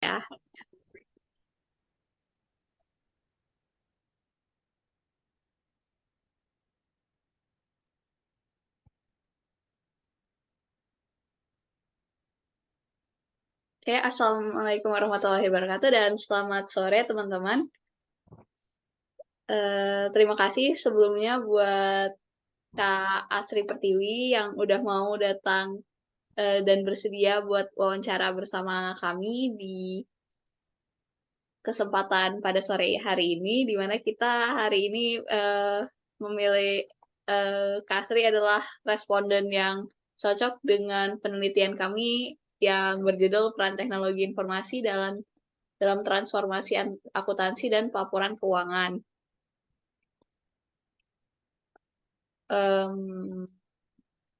Ya. Oke, Assalamualaikum warahmatullahi wabarakatuh dan selamat sore teman-teman. Terima kasih sebelumnya buat Kak Asri Pertiwi yang udah mau datang dan bersedia buat wawancara bersama kami di kesempatan pada sore hari ini, di mana kita hari ini memilih Kak Asri adalah responden yang cocok dengan penelitian kami yang berjudul Peran Teknologi Informasi dalam transformasi akuntansi dan pelaporan keuangan.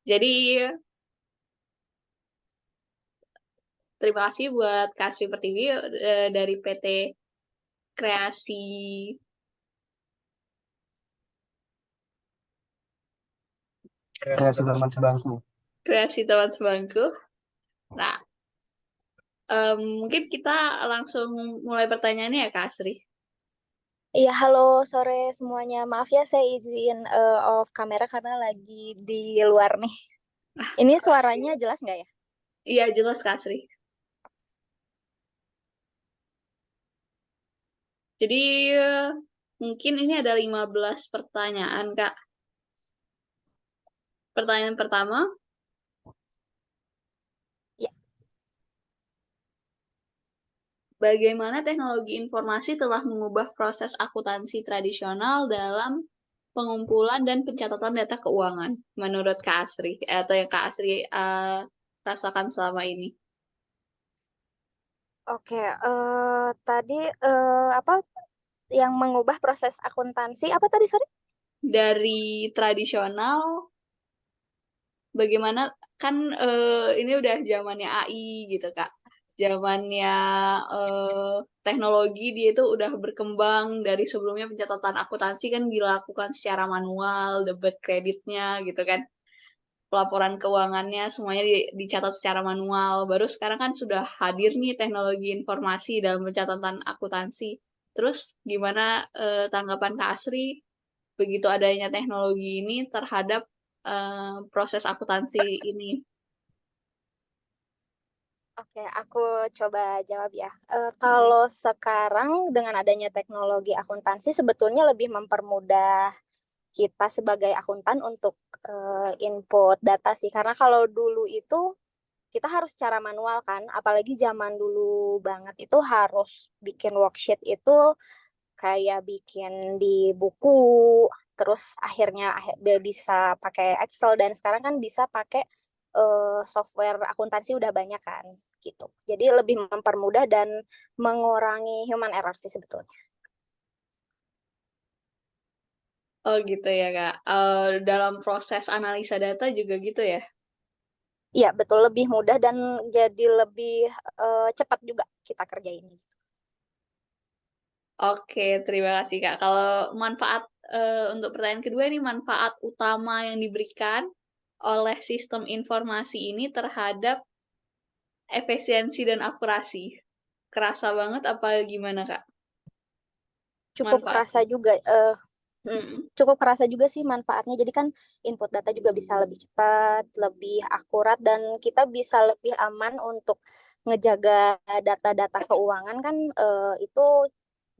Jadi terima kasih buat Kak Sri Pertiwi dari PT Kreasi Kreasi teman sebangku. Kreasi Teman Sebangku. Nah, mungkin kita langsung mulai pertanyaannya ya Kak Sri. Iya, halo sore semuanya. Maaf ya, saya izin off kamera karena lagi di luar nih. Ini suaranya jelas nggak ya? Iya jelas Kak Sri. Jadi mungkin ini ada 15 pertanyaan Kak. Pertanyaan pertama, Ya. bagaimana teknologi informasi telah mengubah proses akuntansi tradisional dalam pengumpulan dan pencatatan data keuangan menurut Kak Asri atau yang Kak Asri rasakan selama ini? Oke, tadi apa yang mengubah proses akuntansi apa tadi, sorry? Dari tradisional, bagaimana kan ini udah zamannya AI gitu Kak. Zamannya teknologi dia itu udah berkembang dari sebelumnya pencatatan akuntansi kan dilakukan secara manual, debit kreditnya gitu kan. Pelaporan keuangannya semuanya dicatat secara manual. Baru sekarang kan sudah hadir nih teknologi informasi dalam pencatatan akuntansi. Terus gimana tanggapan Kak Asri begitu adanya teknologi ini terhadap proses akuntansi ini? Oke, aku coba jawab ya. Kalau sekarang dengan adanya teknologi akuntansi sebetulnya lebih mempermudah kita sebagai akuntan untuk input data sih. Karena kalau dulu itu kita harus secara manual kan, apalagi zaman dulu banget itu harus bikin worksheet itu kayak bikin di buku, terus akhirnya bisa pakai Excel dan sekarang kan bisa pakai software akuntansi udah banyak kan gitu. Jadi lebih mempermudah dan mengurangi human error sih sebetulnya. Oh gitu ya Kak. Dalam proses analisa data juga gitu ya? Iya, betul lebih mudah dan jadi lebih cepat juga kita kerjain gitu. Oke, terima kasih Kak. Kalau manfaat untuk pertanyaan kedua ini manfaat utama yang diberikan oleh sistem informasi ini terhadap efisiensi dan akurasi. Kerasa banget apa gimana Kak Cukup kerasa manfaatnya? juga Mhm. cukup kerasa juga sih manfaatnya. Jadi kan input data juga bisa lebih cepat, lebih akurat dan kita bisa lebih aman untuk ngejaga data-data keuangan kan itu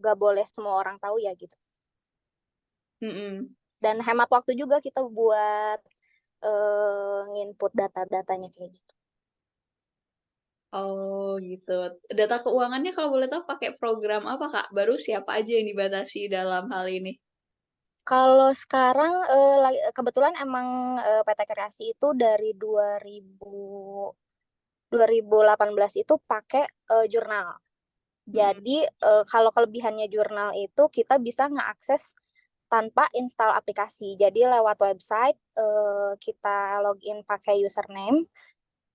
gak boleh semua orang tahu ya gitu. Mhm. Dan hemat waktu juga kita buat nginput data-datanya kayak gitu. Oh gitu. Data keuangannya kalau boleh tahu pakai program apa Kak? Baru siapa aja yang dibatasi dalam hal ini? Kalau sekarang kebetulan emang PT Kreasi itu dari 2018 itu pakai jurnal. Mhm. Jadi kalau kelebihannya jurnal itu kita bisa ngeakses tanpa install aplikasi. Jadi lewat website kita login pakai username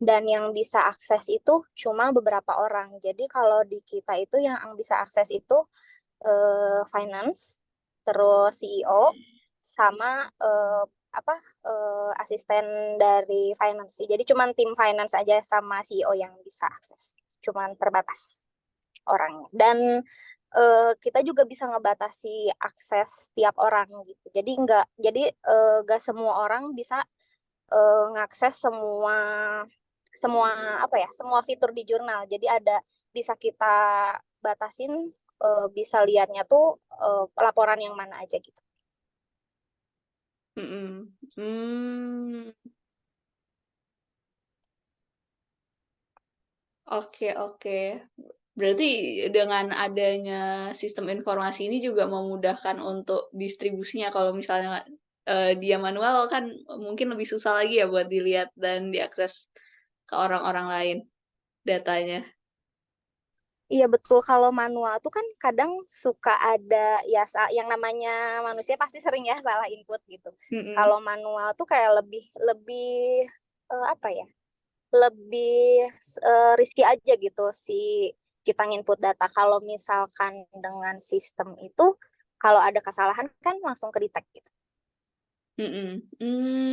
dan yang bisa akses itu cuma beberapa orang. Jadi kalau di kita itu yang bisa akses itu finance, terus CEO sama apa asisten dari finance. Jadi cuma tim finance aja sama CEO yang bisa akses. Cuman terbatas. orangnya. Dan kita juga bisa ngebatasi akses tiap orang gitu. Jadi nggak semua orang bisa ngakses semua semua fitur di jurnal. Jadi bisa kita batasin, bisa lihatnya tuh laporan yang mana aja gitu. Oke. Berarti dengan adanya sistem informasi ini juga memudahkan untuk distribusinya. Kalau misalnya dia manual kan mungkin lebih susah lagi ya buat dilihat dan diakses ke orang-orang lain datanya. Iya betul, kalau manual tuh kan kadang suka ada ya yang namanya manusia pasti sering ya salah input gitu. Kalau manual tuh kayak lebih lebih lebih risky aja gitu si kita nginput data. Kalau misalkan dengan sistem itu kalau ada kesalahan kan langsung ke detect gitu.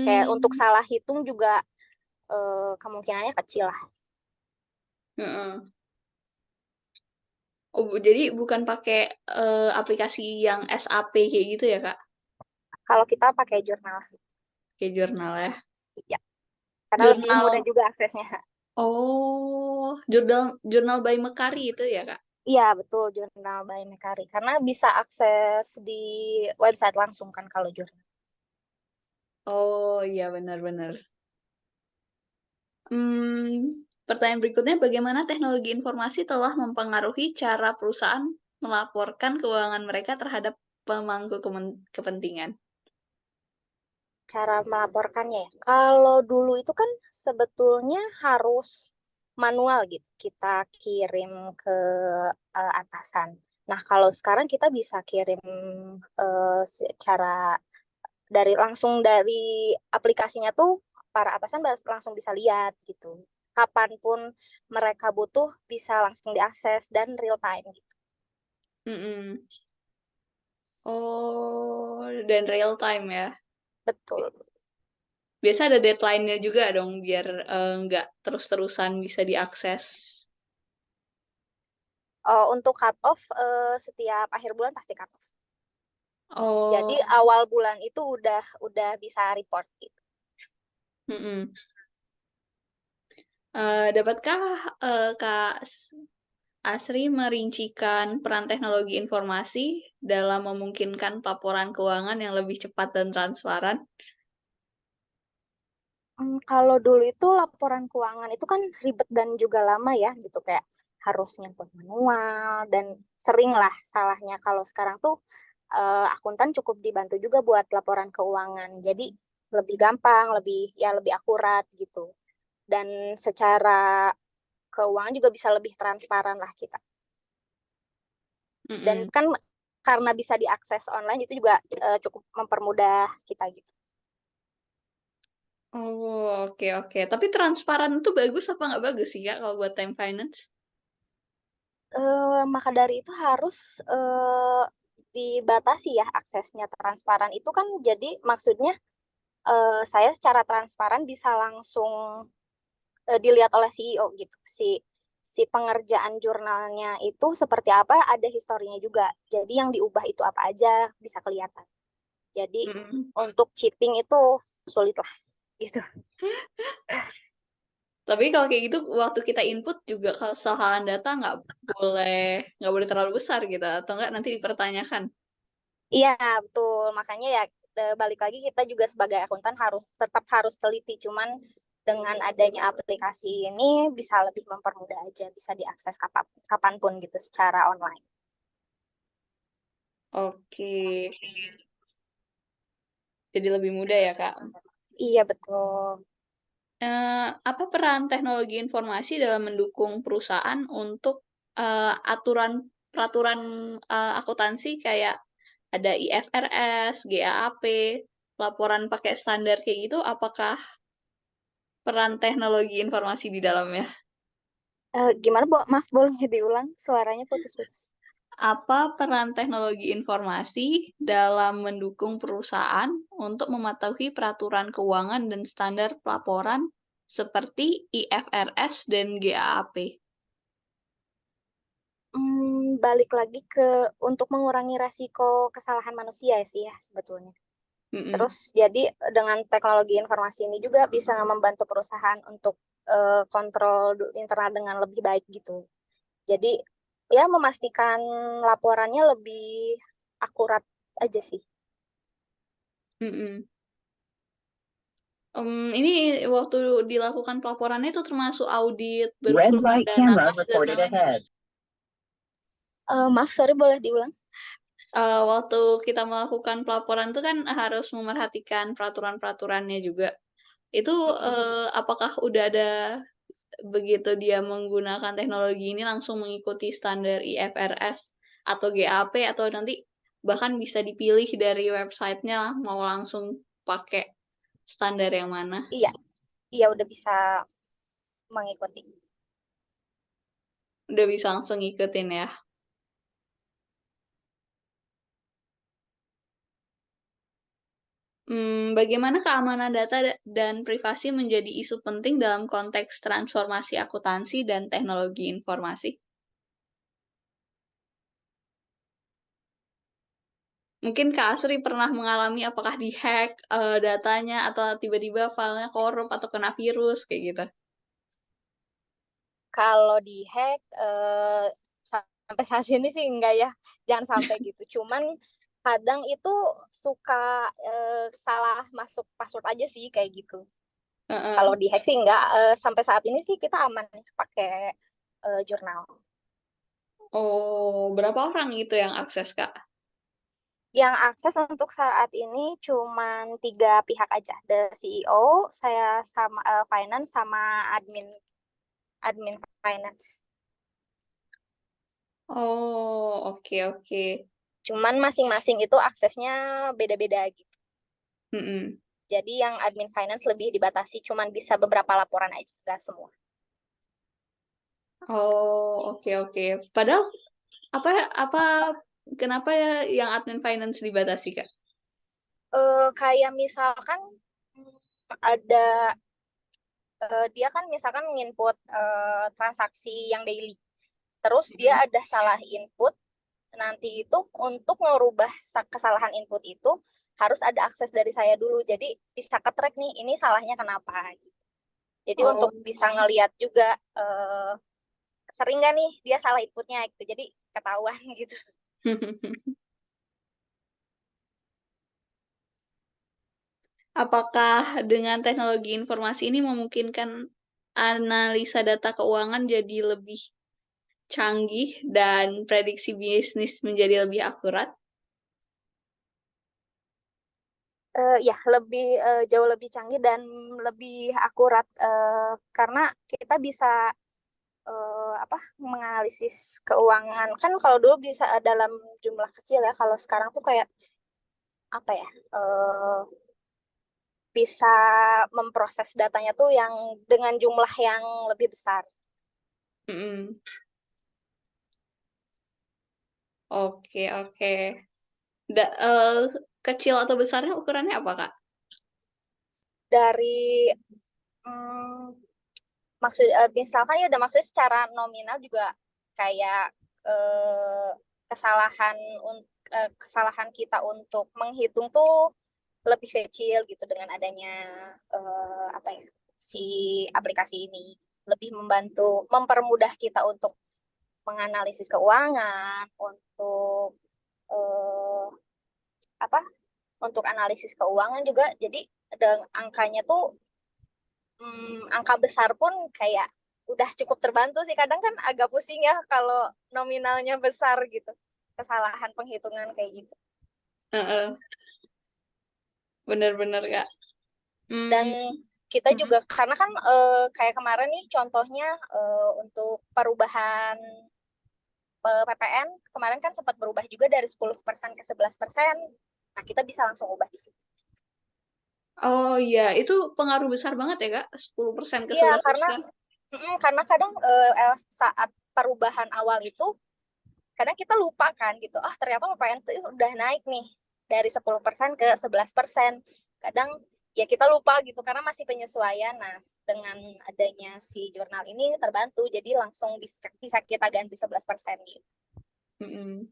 Kayak untuk salah hitung juga kemungkinannya kecil lah. Oh, jadi bukan pakai aplikasi yang SAP kayak gitu ya, Kak? Kalau kita pakai jurnal sih. Kayak jurnal ya? Iya. Karena lebih Jurnal. mudah juga aksesnya. Oh, jurnal by Mekari itu ya, Kak? Iya, betul, jurnal by Mekari. Karena bisa akses di website langsung kan kalau jurnal. Oh, iya benar-benar. Pertanyaan berikutnya, bagaimana teknologi informasi telah mempengaruhi cara perusahaan melaporkan keuangan mereka terhadap pemangku kepentingan? Cara melaporkannya ya. Kalau dulu itu kan sebetulnya harus manual gitu. Kita kirim ke atasan. Nah, kalau sekarang kita bisa kirim secara langsung dari aplikasinya tuh para atasan langsung bisa lihat gitu. Kapanpun mereka butuh bisa langsung diakses dan real time gitu. Oh, dan real time ya? Betul. Biasa ada deadline-nya juga dong biar nggak terus-terusan bisa diakses. Untuk cut off setiap akhir bulan pasti cut off. Jadi Oh. awal bulan itu udah bisa report gitu. Dapatkah Kak Asri merincikan peran teknologi informasi dalam memungkinkan pelaporan keuangan yang lebih cepat dan transparan? Kalau dulu itu laporan keuangan itu kan ribet dan juga lama ya gitu, kayak harus nyebut manual dan sering lah salahnya. Kalau sekarang tuh akuntan cukup dibantu juga buat laporan keuangan. Jadi lebih gampang, lebih akurat gitu. Dan secara keuangan juga bisa lebih transparan lah kita. Dan kan karena bisa diakses online itu juga cukup mempermudah kita gitu. Oh, oke. Tapi transparan itu bagus apa nggak bagus sih, Kak, kalau buat time finance? Maka dari itu harus dibatasi ya aksesnya. Transparan itu kan jadi maksudnya saya secara transparan bisa langsung dilihat oleh CEO gitu. Si pengerjaan jurnalnya itu seperti apa, ada historinya juga. Jadi yang diubah itu apa aja bisa kelihatan. Jadi untuk cheating itu sulit lah gitu. Tapi kalau kayak gitu waktu kita input juga kesalahan data nggak boleh terlalu besar gitu atau enggak nanti dipertanyakan. Iya, betul. Makanya ya balik lagi kita juga sebagai akuntan tetap harus teliti. Cuman dengan adanya aplikasi ini bisa lebih mempermudah aja, bisa diakses kapanpun gitu secara online. Oke. Jadi lebih mudah ya, Kak. Iya, betul. Apa peran teknologi informasi dalam mendukung perusahaan untuk peraturan akuntansi kayak ada IFRS, GAAP, laporan pakai standar kayak gitu, apakah peran teknologi informasi di dalamnya? Gimana, Bu? Maaf, boleh diulang? Suaranya putus-putus. Apa peran teknologi informasi dalam mendukung perusahaan untuk mematuhi peraturan keuangan dan standar pelaporan seperti IFRS dan GAAP? balik lagi ke untuk mengurangi resiko kesalahan manusia sih ya sebetulnya. Terus jadi dengan teknologi informasi ini juga bisa membantu perusahaan untuk kontrol internal dengan lebih baik gitu. Jadi ya memastikan laporannya lebih akurat aja sih. Ini waktu dilakukan pelaporannya itu termasuk audit Red berkerumun light dana camera kas dan reported lain-lain. ahead. Maaf, sorry, boleh diulang? Waktu kita melakukan pelaporan itu kan harus memerhatikan peraturan-peraturannya juga. Itu, apakah udah ada begitu dia menggunakan teknologi ini langsung mengikuti standar IFRS atau GAAP atau nanti bahkan bisa dipilih dari website-nya mau langsung pakai standar yang mana? Iya, iya udah bisa mengikuti. Udah bisa langsung ngikutin ya? Bagaimana keamanan data dan privasi menjadi isu penting dalam konteks transformasi akuntansi dan teknologi informasi? Mungkin Kak Asri pernah mengalami apakah di-hack, datanya atau tiba-tiba filenya korup atau kena virus kayak gitu? Kalau di-hack, sampai saat ini sih enggak ya, jangan sampai gitu. Cuman kadang itu suka salah masuk password aja sih kayak gitu. Kalau Heeh. di-hack sih enggak, sampai saat ini sih kita aman pakai jurnal. Oh, berapa orang itu yang akses, Kak? Yang akses untuk saat ini cuman 3 pihak aja, the CEO, saya sama finance sama admin admin finance. Oh, oke oke. Cuman masing-masing itu aksesnya beda-beda gitu. Mhm. Jadi yang admin finance lebih dibatasi, cuman bisa beberapa laporan aja, nggak semua. Oh, oke oke. Padahal apa kenapa ya yang admin finance dibatasi, Kak? Kayak misalkan ada dia kan misalkan nginput transaksi yang daily, terus dia ada salah input, nanti itu untuk merubah kesalahan input itu harus ada akses dari saya dulu, jadi bisa ke-track nih ini salahnya kenapa. Jadi Oh. untuk bisa ngelihat juga sering nggak nih dia salah inputnya gitu, jadi ketahuan gitu. Apakah dengan teknologi informasi ini memungkinkan analisa data keuangan jadi lebih canggih dan prediksi bisnis menjadi lebih akurat? Ya lebih jauh lebih canggih dan lebih akurat karena kita bisa menganalisis keuangan kan kalau dulu bisa dalam jumlah kecil ya, kalau sekarang tuh kayak apa ya bisa memproses datanya tuh yang dengan jumlah yang lebih besar. Mhm. Oke oke. Da kecil atau besarnya ukurannya apa, Kak? Dari maksud misalkan ya ada maksudnya secara nominal juga kayak eh, kesalahan kesalahan kita untuk menghitung tuh lebih kecil gitu dengan adanya si aplikasi ini, lebih membantu mempermudah kita untuk menganalisis keuangan, untuk eh, apa untuk analisis keuangan juga, jadi ada angkanya tuh angka besar pun kayak udah cukup terbantu sih. Kadang kan agak pusing ya kalau nominalnya besar gitu, kesalahan penghitungan kayak gitu. Heeh. Bener bener, Kak. Dan Mmm, kita mhm. juga karena kan kayak kemarin nih contohnya untuk perubahan PPN kemarin kan sempat berubah juga dari 10% ke 11%. Nah, kita bisa langsung ubah di sini. Oh iya, itu pengaruh besar banget ya, Kak? 10% ke Iya, karena 11%. karena kadang saat perubahan awal itu kadang kita lupa kan gitu, ah ternyata PPN tuh udah naik nih dari 10% ke 11%. Kadang ya kita lupa gitu karena masih penyesuaian. Nah, dengan adanya si jurnal ini terbantu, jadi langsung bisa kita ganti 11% gitu. Mm-mm.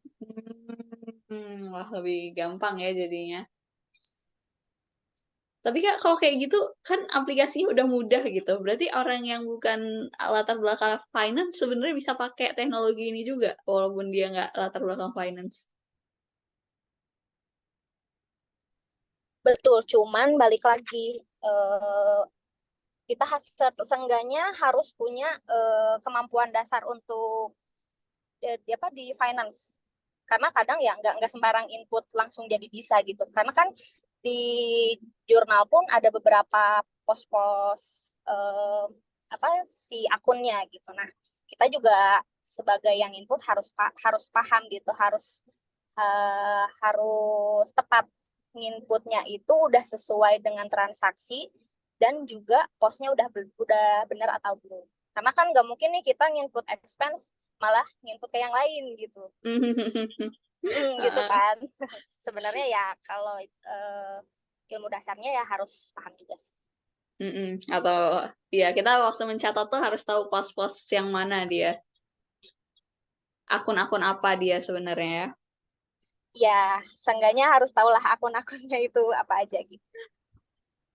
Wah, lebih gampang ya jadinya. Tapi Kak, kalau kayak gitu kan aplikasinya udah mudah gitu. Berarti orang yang bukan latar belakang finance sebenarnya bisa pakai teknologi ini juga walaupun dia nggak latar belakang finance. Betul, cuman balik lagi kita seenggaknya harus punya kemampuan dasar untuk apa di finance. Karena kadang ya nggak sembarang input langsung jadi bisa gitu. Karena kan di jurnal pun ada beberapa pos-pos apa si akunnya gitu. Nah, kita juga sebagai yang input harus paham gitu, harus tepat inputnya itu udah sesuai dengan transaksi dan juga posnya udah benar atau belum. Karena kan nggak mungkin nih kita nginput expense malah nginput ke yang lain gitu. Gitu Heeh. kan. Sebenarnya ya kalau ilmu dasarnya ya harus paham juga sih. Atau ya kita waktu mencatat tuh harus tahu pos-pos yang mana dia, akun-akun apa dia sebenarnya ya. Ya, seenggaknya harus tahulah akun-akunnya itu apa aja gitu.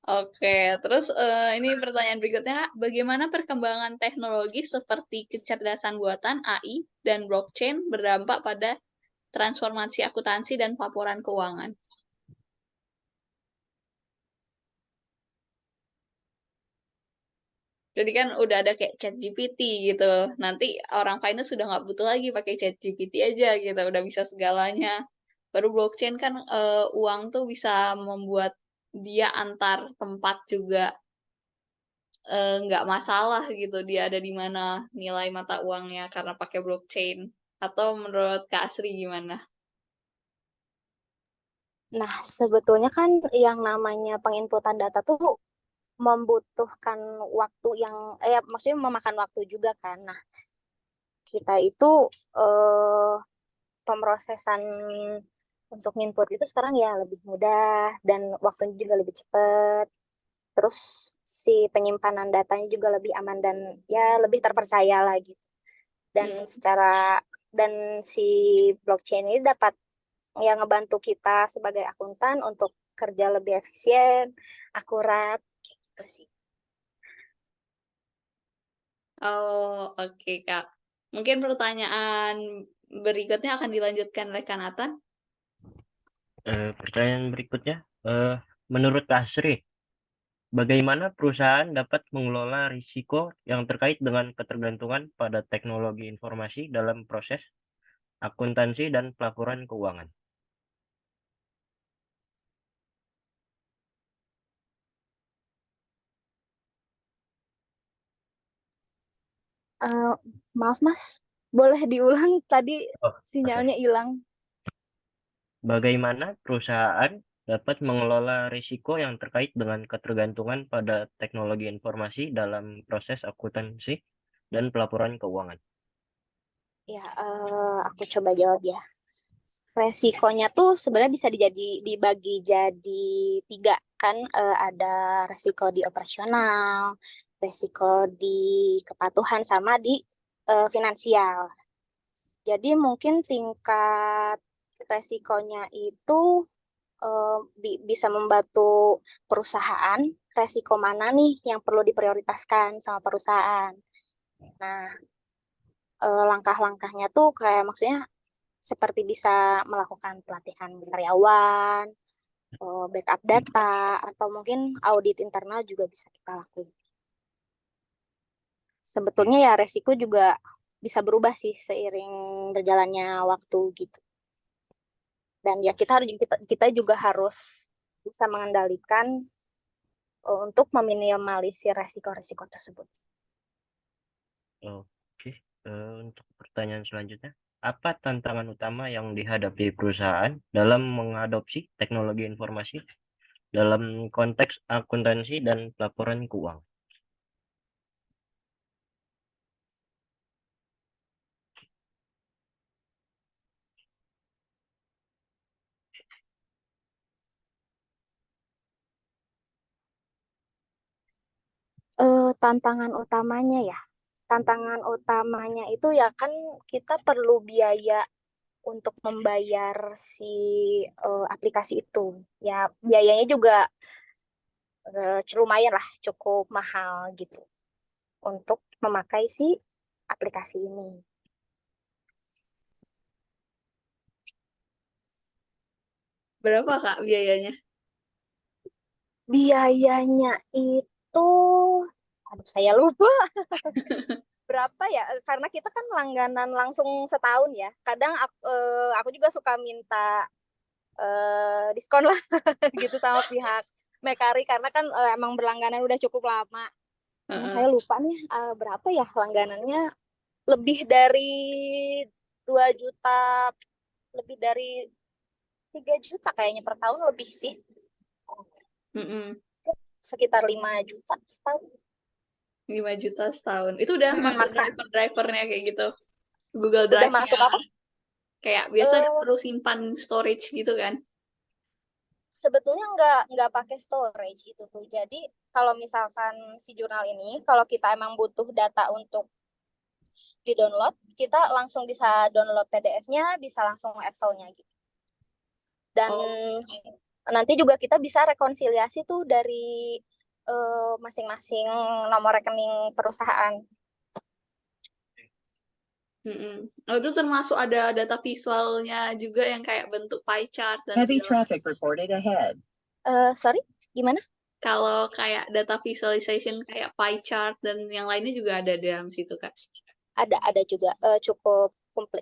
Oke, terus, ini pertanyaan berikutnya, bagaimana perkembangan teknologi seperti kecerdasan buatan (AI) dan blockchain berdampak pada transformasi akuntansi dan laporan keuangan? Jadi kan udah ada kayak ChatGPT gitu, nanti orang finance sudah nggak butuh lagi pakai ChatGPT aja gitu, udah bisa segalanya. Baru blockchain kan, uang tuh bisa membuat dia antar tempat juga, nggak masalah gitu dia ada di mana nilai mata uangnya karena pakai blockchain. Atau menurut Kak Asri gimana? Nah, sebetulnya kan yang namanya penginputan data tuh membutuhkan waktu yang maksudnya memakan waktu juga kan. Nah, kita itu eh, pemrosesan untuk input itu sekarang ya lebih mudah dan waktunya juga lebih cepat. Terus si penyimpanan datanya juga lebih aman dan ya lebih terpercaya lagi. Dan Mhm. dan si blockchain ini dapat yang ngebantu kita sebagai akuntan untuk kerja lebih efisien, akurat gitu sih. Oh, oke, Kak. Mungkin pertanyaan berikutnya akan dilanjutkan oleh Kak Nathan. Pertanyaan berikutnya, menurut Asri, bagaimana perusahaan dapat mengelola risiko yang terkait dengan ketergantungan pada teknologi informasi dalam proses akuntansi dan pelaporan keuangan? Eh, maaf Mas, boleh diulang tadi Oh, oke. sinyalnya hilang. Bagaimana perusahaan dapat mengelola risiko yang terkait dengan ketergantungan pada teknologi informasi dalam proses akuntansi dan pelaporan keuangan? Ya, aku coba jawab ya. Resikonya tuh sebenarnya bisa dibagi jadi tiga kan. Ada resiko di operasional, resiko di kepatuhan sama di finansial. Jadi mungkin tingkat resikonya itu bisa membantu perusahaan, resiko mana nih yang perlu diprioritaskan sama perusahaan. Nah, langkah-langkahnya tuh kayak maksudnya seperti bisa melakukan pelatihan karyawan, backup data, atau mungkin audit internal juga bisa kita lakukan. Sebetulnya ya resiko juga bisa berubah sih seiring berjalannya waktu gitu. Dan ya kita juga harus bisa mengendalikan untuk meminimalisir resiko-resiko tersebut. Oke, untuk pertanyaan selanjutnya, apa tantangan utama yang dihadapi perusahaan dalam mengadopsi teknologi informasi dalam konteks akuntansi dan pelaporan keuangan? Tantangan utamanya ya, tantangan utamanya itu ya kan kita perlu biaya untuk membayar si aplikasi itu. Ya biayanya juga lumayan lah, cukup mahal gitu untuk memakai si aplikasi ini. Berapa Kak biayanya? Biayanya itu, aduh saya lupa berapa ya, karena kita kan langganan langsung setahun ya. Kadang aku juga suka minta diskon lah gitu sama pihak Mekari, karena kan emang berlangganan udah cukup lama. Cuma Heeh. saya lupa nih berapa ya langganannya, lebih dari 2 juta, lebih dari 3 juta kayaknya per tahun lebih sih. Mm-mm. Sekitar 5 juta setahun. 5 juta setahun. Itu udah masuk Maka driver-drivernya kayak gitu. Google udah Drive-nya. masuk apa? Kayak biasa Eh, perlu simpan storage gitu kan. Sebetulnya nggak pakai storage itu tuh. Jadi kalau misalkan si jurnal ini, kalau kita emang butuh data untuk di download, kita langsung bisa download PDF-nya, bisa langsung Excel-nya gitu. Dan Oh. nanti juga kita bisa rekonsiliasi tuh dari masing-masing nomor rekening perusahaan. Mm-mm. Oh, itu termasuk ada data visualnya juga yang kayak bentuk pie chart dan Heavy segala. traffic reported ahead. Sorry, gimana? Kalau kayak data visualization kayak pie chart dan yang lainnya juga ada di dalam situ Kak. Ada juga cukup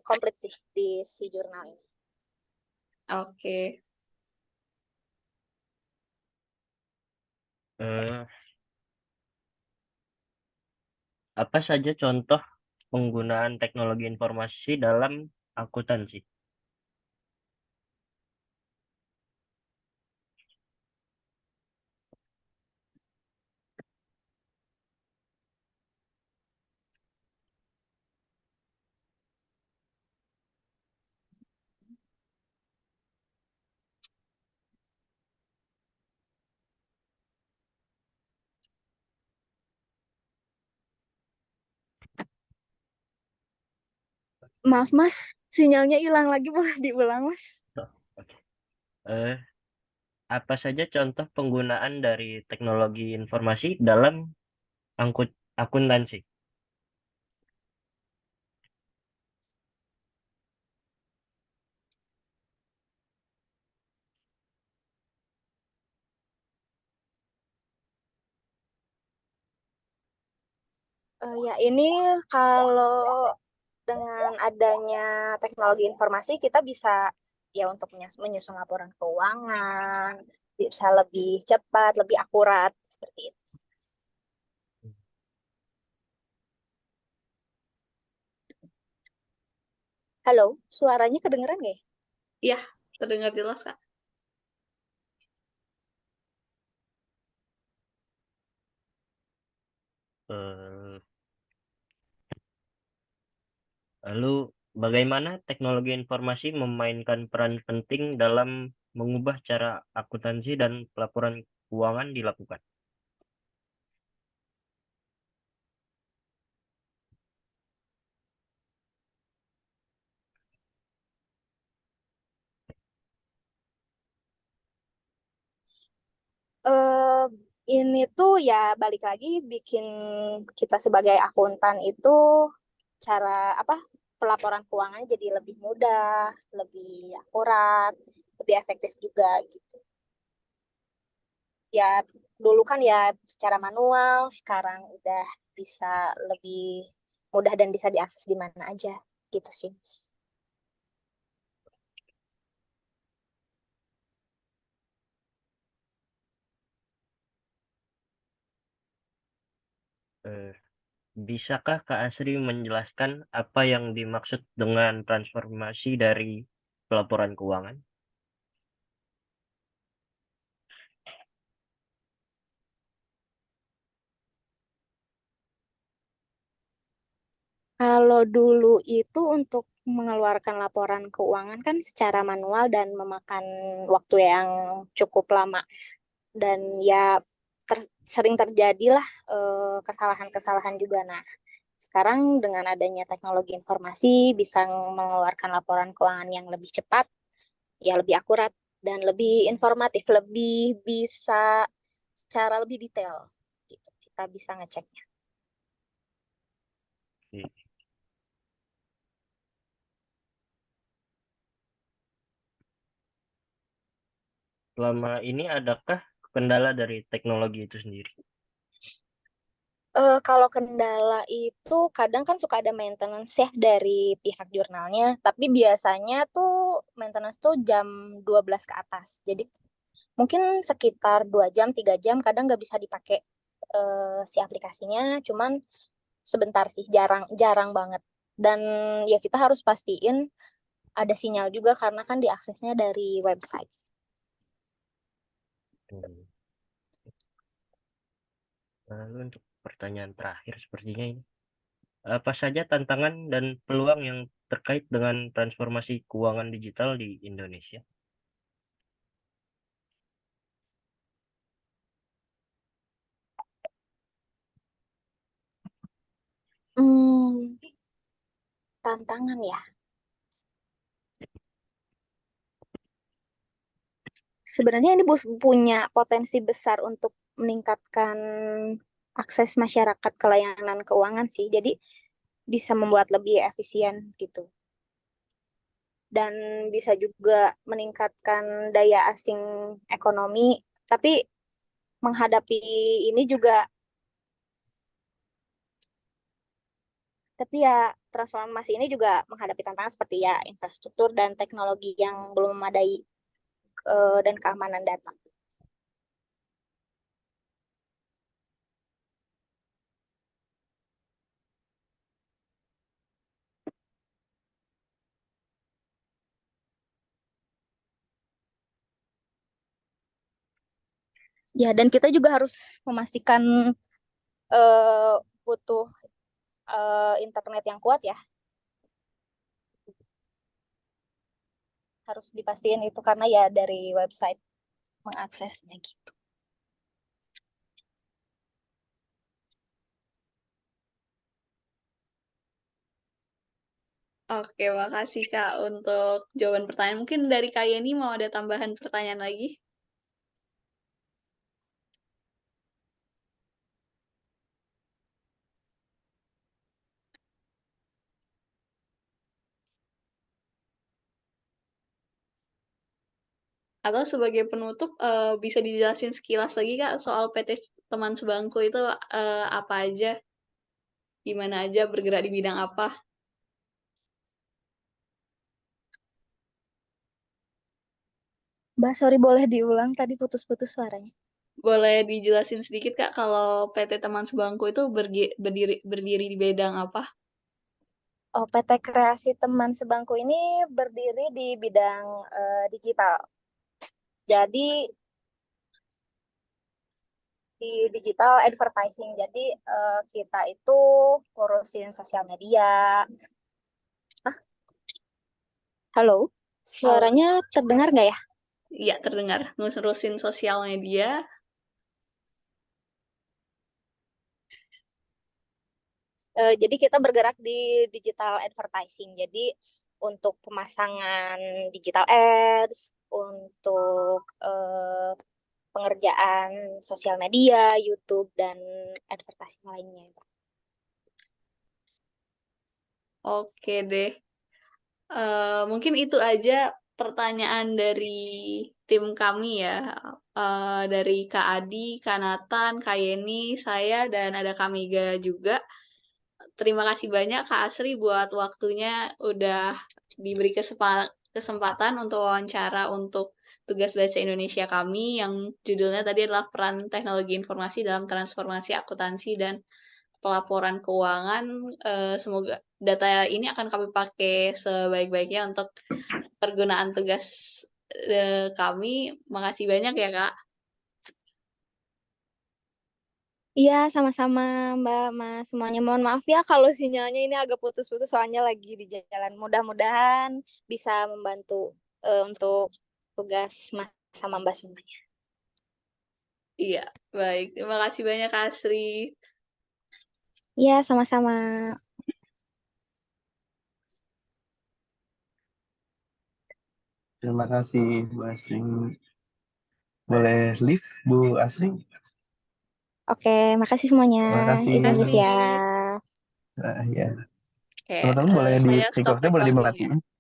komplit sih di si jurnal ini. Oke. Eh, apa saja contoh penggunaan teknologi informasi dalam akuntansi? Maaf Mas, sinyalnya hilang lagi, boleh diulang Mas? Oh, oke. Eh, apa saja contoh penggunaan dari teknologi informasi dalam akuntansi? Ya ini kalau dengan adanya teknologi informasi kita bisa ya untuk menyusun laporan keuangan, bisa lebih cepat, lebih akurat seperti itu. Halo, suaranya kedengeran nggak ya? Iya, terdengar jelas Kak. Eh, lalu, bagaimana teknologi informasi memainkan peran penting dalam mengubah cara akuntansi dan pelaporan keuangan dilakukan? Eh, ini tuh ya balik lagi bikin kita sebagai akuntan itu cara apa, pelaporan keuangannya jadi lebih mudah, lebih akurat, lebih efektif juga gitu. Ya dulu kan ya secara manual, sekarang udah bisa lebih mudah dan bisa diakses di mana aja gitu sih. Eh, bisakah Kak Asri menjelaskan apa yang dimaksud dengan transformasi dari pelaporan keuangan? Kalau dulu itu untuk mengeluarkan laporan keuangan kan secara manual dan memakan waktu yang cukup lama, dan ya sering terjadilah kesalahan-kesalahan juga. Nah, Sekarang dengan adanya teknologi informasi bisa mengeluarkan laporan keuangan yang lebih cepat, ya lebih akurat dan lebih informatif, lebih bisa secara lebih detail. Gitu. Kita bisa ngeceknya. Selama ini adakah kendala dari teknologi itu sendiri? Kalau kendala itu kadang kan suka ada maintenance ya dari pihak jurnalnya, tapi biasanya tuh maintenance tuh jam 12 ke atas. Jadi mungkin sekitar 2 jam, 3 jam kadang nggak bisa dipakai si aplikasinya, cuman sebentar sih, jarang jarang banget. Dan ya kita harus pastiin ada sinyal juga karena kan diaksesnya dari website. Hmm. Lalu untuk pertanyaan terakhir sepertinya ini, apa saja tantangan dan peluang yang terkait dengan transformasi keuangan digital di Indonesia? Hmm, tantangan ya. Sebenarnya ini punya potensi besar untuk meningkatkan akses masyarakat ke layanan keuangan sih. Jadi bisa membuat lebih efisien gitu. Dan bisa juga meningkatkan daya asing ekonomi. Tapi menghadapi ini juga, tapi ya transformasi ini juga menghadapi tantangan seperti ya infrastruktur dan teknologi yang belum memadai dan keamanan data. Ya, dan kita juga harus memastikan butuh internet yang kuat ya. Harus dipastiin itu karena ya dari website mengaksesnya gitu. Oke, makasih Kak untuk jawaban pertanyaan. Mungkin dari Kak Yeni mau ada tambahan pertanyaan lagi? Atau sebagai penutup, bisa dijelasin sekilas lagi Kak soal PT Teman Sebangku itu, apa aja? Gimana aja, bergerak di bidang apa? Mbak, sorry boleh diulang, tadi putus-putus suaranya. Boleh dijelasin sedikit Kak kalau PT Teman Sebangku itu berdiri di bidang apa? Oh, PT Kreasi Teman Sebangku ini berdiri di bidang digital. Jadi di digital advertising. Jadi kita itu ngurusin sosial media. Ah, halo, Halo? suaranya terdengar nggak ya? Iya, terdengar. Ngurusin sosial media. Jadi kita bergerak di digital advertising. Jadi untuk pemasangan digital ads, untuk pengerjaan sosial media, YouTube, dan advertising lainnya. Oke deh. Mungkin itu aja pertanyaan dari tim kami ya. Dari Kak Adi, Kak Nathan, Kak Yeni, saya, dan ada Kak Mega juga. Terima kasih banyak Kak Asri buat waktunya udah diberi kesempatan untuk wawancara untuk tugas bahasa Indonesia kami yang judulnya tadi adalah peran teknologi informasi dalam transformasi akuntansi dan pelaporan keuangan. Semoga data ini akan kami pakai sebaik-baiknya untuk pergunaan tugas kami. Makasih banyak ya Kak. Iya, sama-sama Mbak, Mas. Semuanya mohon maaf ya kalau sinyalnya ini agak putus-putus soalnya lagi di jalan. Mudah-mudahan bisa membantu untuk tugas Mas sama Mbak semuanya. Iya, baik. Terima kasih banyak Kak Asri. Iya, sama-sama. Terima kasih Bu Asri. Boleh live Bu Asri? Oke, makasih semuanya. Terima kasih. Izin live ya. Kasih. Ya. Oke, Teman-teman boleh di saya stop recordnya boleh recording ya. dimatiin.